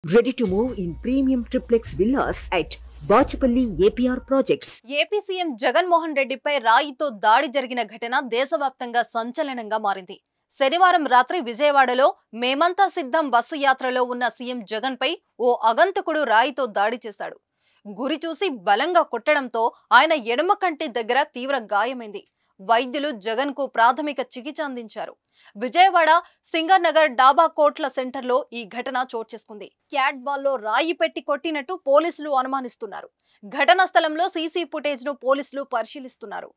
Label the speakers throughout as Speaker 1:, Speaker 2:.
Speaker 1: Ready to move in premium triplex villas at Bachapalli APR projects.
Speaker 2: AP CM Jaganmohan రెడ్డిపై రాయితో దాడి జరిగిన ఘటన దేశవ్యాప్తంగా సంచలనంగా మారింది. శనివారం రాత్రి విజయవాడలో మేమంతా సిద్ధం బస్సు యాత్రలో ఉన్న సీఎం జగన్ పై ఓ అగంతకుడు రాయితో దాడి చేశాడు. గురి చూసి బలంగా కొట్టడంతో ఆయన ఎడమ కంటి దగ్గర తీవ్ర గాయమైంది. వైద్యులు జగన్ కు ప్రాథమిక చికిత్స అందించారు. విజయవాడ సింగర్ నగర్ డాబా కోట్ల సెంటర్లో ఈ ఘటన చోటు చేసుకుంది. క్యాట్ బాల్ లో రాయి పెట్టి కొట్టినట్టు పోలీసులు అనుమానిస్తున్నారు. ఘటనా స్థలంలో సీసీ ఫుటేజ్ ను పోలీసులు పరిశీలిస్తున్నారు.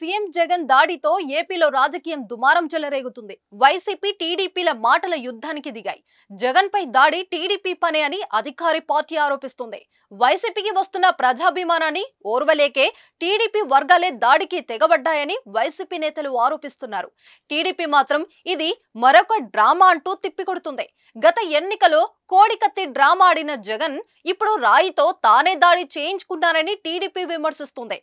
Speaker 2: సీఎం జగన్ దాడితో ఏపీలో రాజకీయం దుమారం చెలరేగుతుంది. వైసీపీ టీడీపీల మాటల యుద్ధానికి దిగాయి. జగన్ పై దాడి టీడీపీ పనే అని అధికారి పార్టీ ఆరోపిస్తుంది. వైసీపీకి వస్తున్న ప్రజాభిమానాన్ని ఓర్వలేకే టీడీపీ వర్గాలే దాడికి తెగబడ్డాయని వైసీపీ నేతలు ఆరోపిస్తున్నారు. టీడీపీ మాత్రం ఇది మరొక డ్రామా అంటూ తిప్పికొడుతుంది. గత ఎన్నికలో కోడికత్తి డ్రామా ఆడిన జగన్ ఇప్పుడు రాయితో తానే దాడి చేయించుకున్నారని టీడీపీ విమర్శిస్తుంది.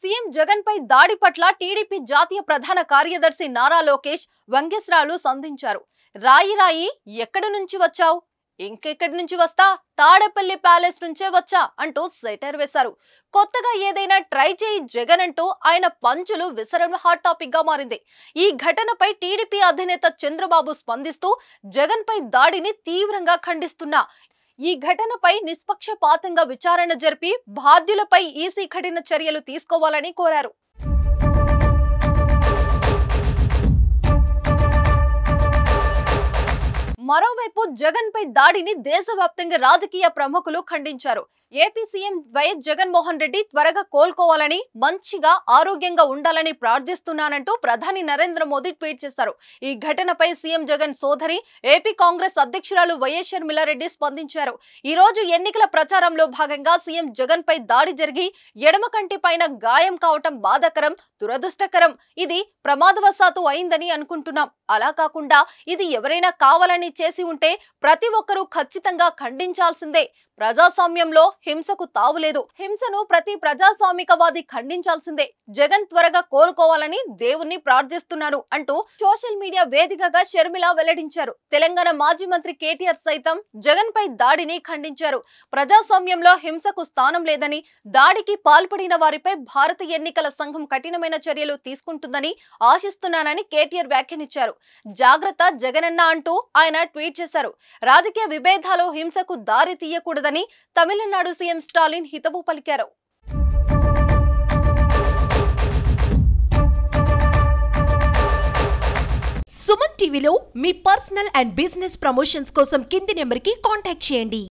Speaker 2: సీఎం జగన్ పై దాడి పట్ల టీడీపీ జాతీయ ప్రధాన కార్యదర్శి నారా లోకేష్ వ్యంగ్యాస్త్రాలు సంధించారు. రాయి ఎక్కడి నుంచి వచ్చావు, ఇంకెక్కడి నుంచి వస్తా, తాడేపల్లి ప్యాలెస్ నుంచే వచ్చా అంటూ సెటర్ వేశారు. కొత్తగా ఏదైనా ట్రై చేయి జగన్ అంటూ ఆయన పంచులు విసరడం హాట్ టాపిక్ గా మారింది. ఈ ఘటనపై టీడీపీ అధినేత చంద్రబాబు స్పందిస్తూ జగన్ పై దాడిని తీవ్రంగా ఖండిస్తున్నా, ఈ ఘటనపై నిష్పక్షపాతంగా విచారణ జరిపి బాధ్యులపై ఈసీ కఠిన చర్యలు తీసుకోవాలని కోరారు. మరోవైపు జగన్ పై దాడిని దేశవ్యాప్తంగా రాజకీయ ప్రముఖులు ఖండించారు. AP CM YS Jaganmohan Reddy త్వరగా కోలుకోవాలని, మంచిగా ఆరోగ్యంగా ఉండాలని ప్రార్థిస్తున్నానంటూ ప్రధాని నరేంద్ర మోదీ ట్వీట్ చేశారు. ఈ ఘటనపై సీఎం జగన్ సోదరి ఏపీ కాంగ్రెస్ అధ్యక్షురాలు వైఎస్ షర్మిలారెడ్డి స్పందించారు. ఈ రోజు ఎన్నికల ప్రచారంలో భాగంగా సీఎం జగన్ పై దాడి జరిగి ఎడమ కంటి పైన గాయం కావటం బాధాకరం, దురదృష్టకరం. ఇది ప్రమాదవశాత్తు అయిందని అనుకుంటున్నాం. అలా కాకుండా ఇది ఎవరైనా కావాలని చేసి ఉంటే ప్రతి ఒక్కరూ ఖచ్చితంగా ఖండించాల్సిందే. ప్రజాస్వామ్యంలో హింసకు తావులేదు. హింసను ప్రతి ప్రజాస్వామికవాది ఖండించాల్సిందే. జగన్ త్వరగా కోలుకోవాలని దేవుణ్ణి ప్రార్థిస్తున్నారు అంటూ సోషల్ మీడియా వేదికగా షర్మిల వెల్లడించారు. తెలంగాణ మాజీ మంత్రి కేటీఆర్ సైతం జగన్ పై దాడిని ఖండించారు. ప్రజాస్వామ్యంలో హింసకు స్థానం లేదని, దాడికి పాల్పడిన వారిపై భారత ఎన్నికల సంఘం కఠినమైన చర్యలు తీసుకుంటుందని ఆశిస్తున్నానని కేటీఆర్ వ్యాఖ్యానించారు. జాగ్రత్త జగనన్న అంటూ ఆయన ట్వీట్ చేశారు. రాజకీయ విభేదాలు హింసకు దారి తీయకూడదని తమిళనాడు సీఎం స్టాలిన్ హితవు పలికారు.
Speaker 3: సుమన్ టీవీలో మీ పర్సనల్ అండ్ బిజినెస్ ప్రమోషన్స్ కోసం కింది నెంబర్కి కాంటాక్ట్ చేయండి.